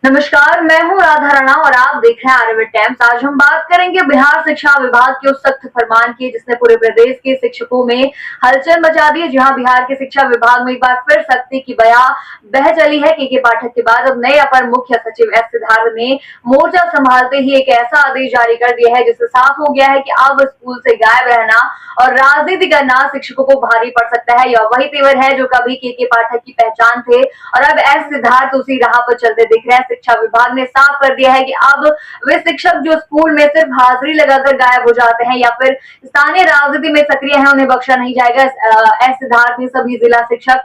नमस्कार, मैं हूं राधा राणा और आप देख रहे हैं आर्यभट्ट टाइम्स। आज हम बात करेंगे बिहार शिक्षा विभाग के उस सख्त फरमान की जिसने पूरे प्रदेश के शिक्षकों में हलचल मचा दी है। जहां बिहार के शिक्षा विभाग में एक बार फिर सख्ती की बयां बह चली है। के पाठक के बाद अब नए अपर मुख्य सचिव एस सिद्धार्थ ने मोर्चा संभालते ही एक ऐसा आदेश जारी कर दिया है जिससे साफ हो गया है कि अब स्कूल से गायब रहना और राजनीति करना शिक्षकों को भारी पड़ सकता है। यह वही तेवर है जो कभी के पाठक की पहचान थे और अब एस सिद्धार्थ उसी राह पर चलते दिख रहे हैं। शिक्षा विभाग ने साफ कर दिया है कि अब वे शिक्षक जो स्कूल में सिर्फ हाजिरी लगाकर गायब हो जाते हैं या फिर स्थानीय राजनीति में सक्रिय हैं, उन्हें बख्शा नहीं जाएगा। एस सिद्धार्थ ने सभी जिला शिक्षक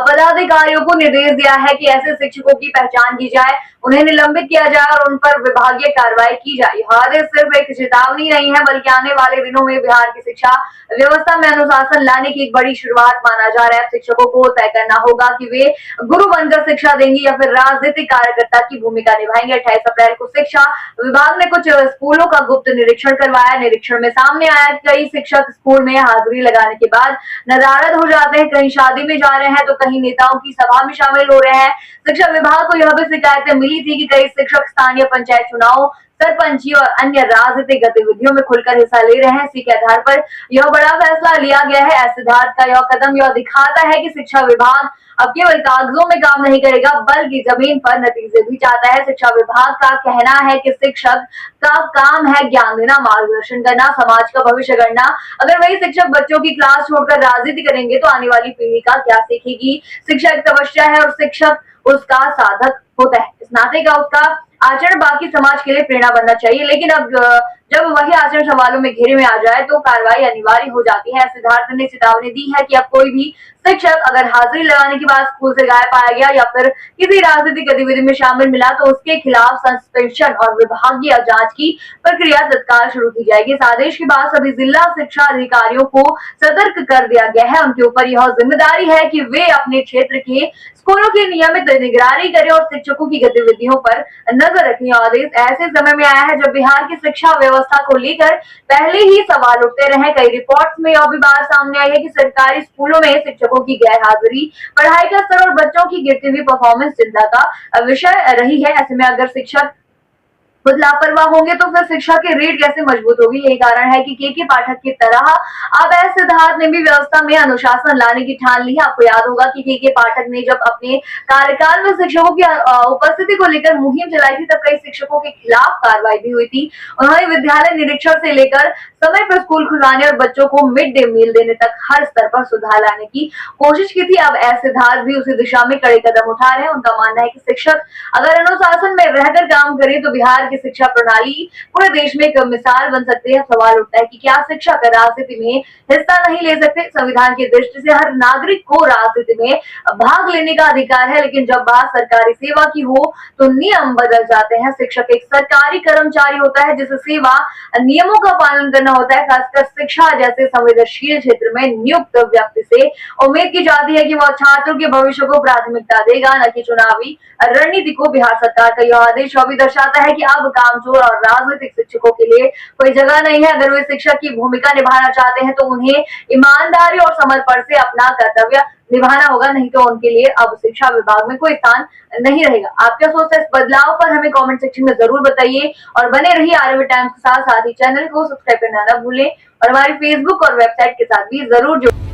पदाधिकारियों को निर्देश दिया है कि ऐसे शिक्षकों की पहचान की जाए, उन्हें निलंबित किया जाए और उन पर विभागीय कार्रवाई की जाए। यह आदेश सिर्फ एक चेतावनी नहीं है बल्कि आने वाले दिनों में बिहार की शिक्षा व्यवस्था में अनुशासन लाने की एक बड़ी शुरुआत माना जा रहा है। शिक्षकों को तय करना होगा कि वे गुरु बनकर शिक्षा देंगे या फिर राजनीतिक कार्यकर्ता की भूमिका निभाएंगे। 28 अप्रैल को शिक्षा विभाग ने कुछ स्कूलों का गुप्त निरीक्षण करवाया। निरीक्षण में सामने आया कि कई शिक्षक स्कूल में हाजिरी लगाने के बाद नदारद हो जाते हैं, कहीं शादी में जा रहे हैं तो कहीं नेताओं की सभा में शामिल हो रहे हैं। शिक्षा विभाग को यह भी शिकायतें मिली थी कि कई शिक्षक स्थानीय पंचायत चुनाव, सरपंची और अन्य राजनीतिक गतिविधियों में खुलकर हिस्सा ले रहे हैं। इसी के आधार पर यह बड़ा फैसला लिया गया है। एस सिद्धार्थ का यह कदम यह दिखाता है कि शिक्षा विभाग अब केवल कागजों में काम नहीं करेगा बल्कि जमीन पर नतीजे भी चाहता है। शिक्षा विभाग का कहना है कि शिक्षक का काम है ज्ञान देना, मार्गदर्शन करना, समाज का भविष्य गढ़ना। अगर वही शिक्षक बच्चों की क्लास छोड़कर राजनीति करेंगे तो आने वाली पीढ़ी का क्या सीखेगी। शिक्षा एक तपस्या है और शिक्षक उसका साधक होता है। इस नाते का उसका आचरण बाकी समाज के लिए प्रेरणा बनना चाहिए, लेकिन अब जब वही आचरण सवालों में घेरे में आ जाए तो कार्रवाई अनिवार्य हो जाती है। सिद्धार्थ ने चेतावनी दी है कि अब कोई भी शिक्षक अगर हाजिरी लगाने के बाद स्कूल से गायब पाया गया या फिर किसी राजनीतिक गतिविधि में शामिल मिला तो उसके खिलाफ सस्पेंशन और विभागीय जांच की प्रक्रिया तत्काल शुरू की जाएगी। इस आदेश के बाद सभी जिला शिक्षा अधिकारियों को सतर्क कर दिया गया है। उनके ऊपर यह जिम्मेदारी है कि वे अपने क्षेत्र के स्कूलों की नियमित निगरानी करें और शिक्षकों की गतिविधियों पर नजर रखें। आदेश ऐसे समय में आया है जब बिहार की शिक्षा व्यवस्था को लेकर पहले ही सवाल उठते रहे। कई रिपोर्ट्स में यह भी बात सामने आई है कि सरकारी स्कूलों में शिक्षकों की गैर हाजिरी, पढ़ाई का स्तर और बच्चों की गिरती हुई परफॉर्मेंस चिंता का विषय रही है। ऐसे में अगर शिक्षक खुद लापरवाह होंगे तो फिर शिक्षा की रीढ़ कैसे मजबूत होगी। यही कारण है कि के पाठक की तरह अब एस सिद्धार्थ ने भी व्यवस्था में अनुशासन लाने की ठान ली है। आपको याद होगा कि के पाठक ने जब अपने कार्यकाल में शिक्षकों की उपस्थिति को लेकर मुहिम चलाई थी तब कई शिक्षकों के खिलाफ कार्रवाई भी हुई थी। उन्होंने विद्यालय निरीक्षण से लेकर समय पर स्कूल खुलवाने और बच्चों को मिड डे मील देने तक हर स्तर पर सुधार लाने की कोशिश की थी। अब एस सिद्धार्थ भी उसी दिशा में कड़े कदम उठा रहे हैं। उनका मानना है कि शिक्षक अगर अनुशासन में रहकर काम करे तो बिहार की शिक्षा प्रणाली पूरे देश में एक मिसाल बन सकती है। सवाल उठता है कि क्या शिक्षक राजनीति में हिस्सा नहीं ले सकते। संविधान की दृष्टि से हर नागरिक को राजनीति में भाग लेने का अधिकार है, लेकिन जब बात सरकारी सेवा की हो तो नियम बदल जाते हैं। शिक्षक एक सरकारी कर्मचारी होता है जिसे सेवा नियमों का पालन करना होता है। खासकर शिक्षा जैसे संवेदनशील क्षेत्र में नियुक्त व्यक्ति से उम्मीद की जाती है कि वह छात्रों के भविष्य को प्राथमिकता देगा, न कि चुनावी रणनीति को। बिहार सरकार का यह आदेश भी दर्शाता है कि अब कामचोर और राजनीतिक शिक्षकों के लिए कोई जगह नहीं है। अगर वे शिक्षक की भूमिका निभाना चाहते हैं तो उन्हें ईमानदारी और समर्पण से अपना कर्तव्य निभाना होगा, नहीं तो उनके लिए अब शिक्षा विभाग में कोई स्थान नहीं रहेगा। आप क्या सोचते हैं इस बदलाव पर हमें कमेंट सेक्शन में जरूर बताइए और बने रहिए आर्यभट्ट टाइम्स के साथ ही चैनल को सब्सक्राइब करना ना भूलें और हमारी फेसबुक और वेबसाइट के साथ भी जरूर जुड़ें।